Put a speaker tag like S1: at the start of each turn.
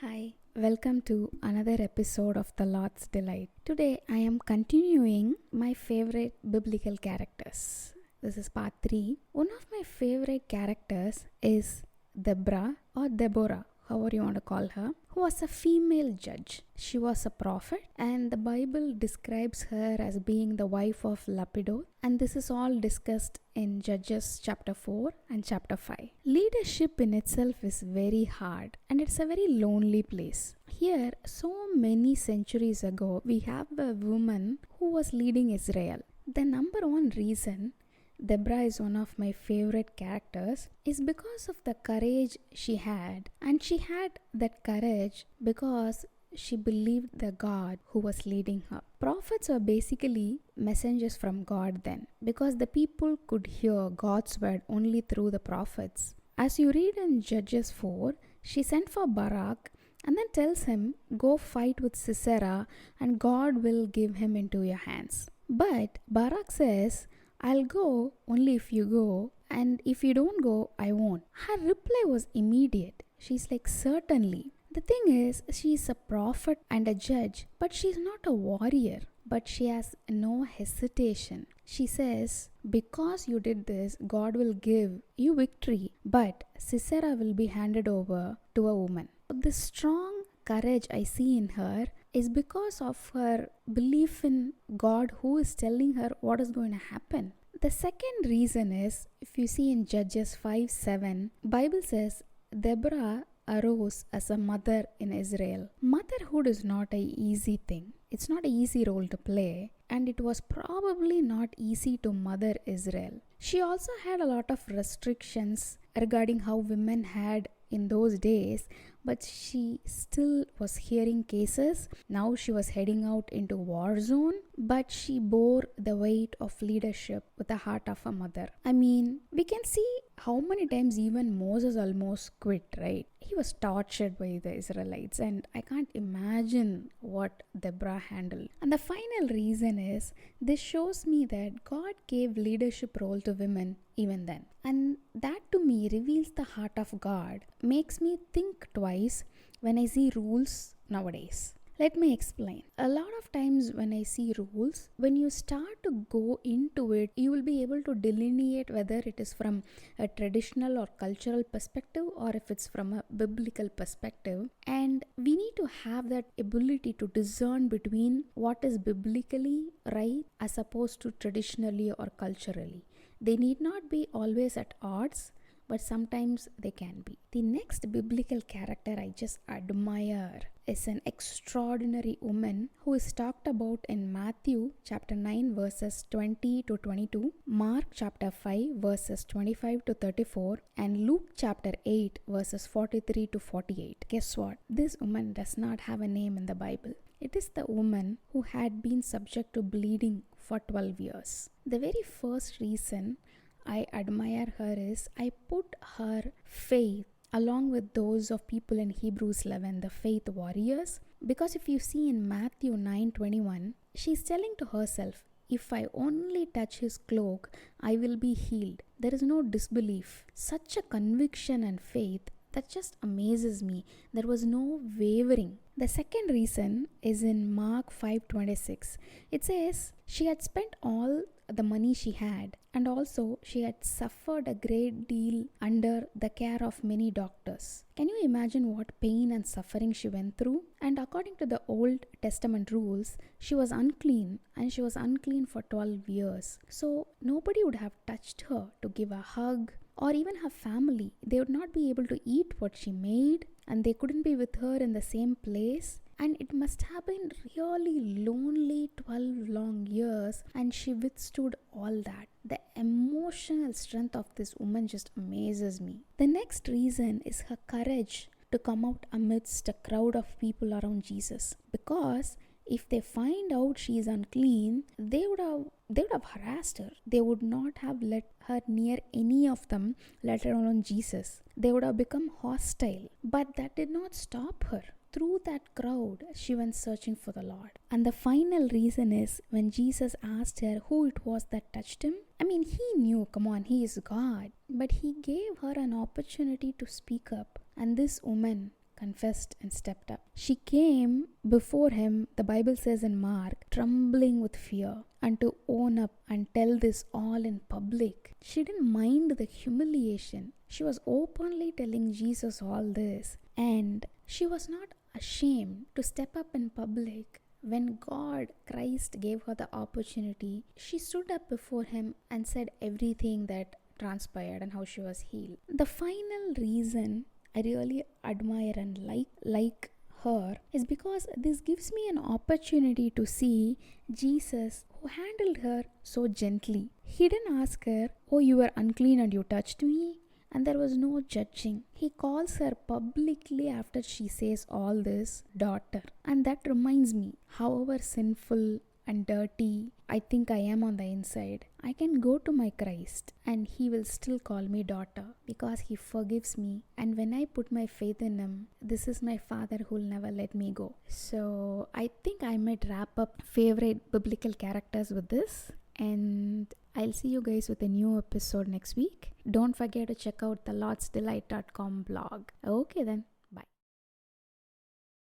S1: Hi, welcome to another episode of The Lord's Delight. Today I am continuing my favorite biblical characters. This is part 3. One of my favorite characters is Deborah, however you want to call her, who was a female judge. She was a prophet, and the Bible describes her as being the wife of Lapidot, and this is all discussed in Judges chapter 4 and chapter 5. Leadership in itself is very hard, and it's a very lonely place. Here, so many centuries ago, we have a woman who was leading Israel. The number one reason Deborah is one of my favorite characters is because of the courage she had, and she had that courage because she believed the God who was leading her. Prophets were basically messengers from God then, because the people could hear God's word only through the prophets. As you read in Judges 4, she sent for Barak and then tells him, "Go fight with Sisera and God will give him into your hands." But Barak says, "I'll go only if you go, and if you don't go, I won't." Her reply was immediate. She's like, "Certainly." The thing is, she's a prophet and a judge, but she's not a warrior. But she has no hesitation. She says, "Because you did this, God will give you victory, but Sisera will be handed over to a woman." The strong courage I see in her is because of her belief in God who is telling her what is going to happen. The second reason is, if you see in Judges 5:7, Bible says Deborah arose as a mother in Israel. Motherhood is not an easy thing. It's not an easy role to play, and it was probably not easy to mother Israel. She also had a lot of restrictions regarding how women had in those days, but she still was hearing cases. Now she was heading out into war zone, but she bore the weight of leadership with the heart of a mother. I mean, we can see how many times even Moses almost quit, right? He was tortured by the Israelites, and I can't imagine what Deborah handled. And the final reason is, this shows me that God gave leadership role to women even then. And that to me reveals the heart of God, makes me think twice when I see rules nowadays. Let me explain. A lot of times when I see rules, when you start to go into it, you will be able to delineate whether it is from a traditional or cultural perspective or if it's from a biblical perspective. And we need to have that ability to discern between what is biblically right as opposed to traditionally or culturally. They need not be always at odds, but sometimes they can be. The next biblical character I just admire is an extraordinary woman who is talked about in Matthew chapter 9 verses 20 to 22, Mark chapter 5 verses 25 to 34, and Luke chapter 8 verses 43 to 48. Guess what? This woman does not have a name in the Bible. It is the woman who had been subject to bleeding for 12 years. The very first reason I admire her is I put her faith along with those of people in Hebrews 11, the faith warriors, because if you see in Matthew 9:21, she's telling to herself, "If I only touch his cloak, I will be healed." There is no disbelief. Such a conviction and faith that just amazes me. There was no wavering. The second reason is in Mark 5:26. It says she had spent all the money she had, and also she had suffered a great deal under the care of many doctors. Can you imagine what pain and suffering she went through? And according to the Old Testament rules, she was unclean, and she was unclean for 12 years. So nobody would have touched her to give a hug, or even her family. They would not be able to eat what she made, and they couldn't be with her in the same place. And it must have been really lonely 12 long years, and she withstood all that. The emotional strength of this woman just amazes me. The next reason is her courage to come out amidst a crowd of people around Jesus, because if they find out she is unclean, they would have harassed her. They would not have let her near any of them, let alone Jesus. They would have become hostile. But that did not stop her. Through that crowd, she went searching for the Lord. And the final reason is when Jesus asked her who it was that touched him. I mean, he knew, come on, he is God. But he gave her an opportunity to speak up. And this woman confessed and stepped up. She came before him, the Bible says in Mark, trembling with fear, and to own up and tell this all in public. She didn't mind the humiliation. She was openly telling Jesus all this, and she was not ashamed to step up in public. When God, Christ, gave her the opportunity, she stood up before him and said everything that transpired and how she was healed. The final reason I really admire and like her is because this gives me an opportunity to see Jesus, who handled her so gently. He didn't ask her, "Oh, you were unclean and you touched me." And there was no judging. He calls her publicly after she says all this, daughter. And that reminds me, however sinful and dirty I think I am on the inside, I can go to my Christ and he will still call me daughter because he forgives me. And when I put my faith in him, this is my Father who will never let me go. So I think I might wrap up favorite biblical characters with this. And I'll see you guys with a new episode next week. Don't forget to check out the lotsdelight.com blog. Okay then.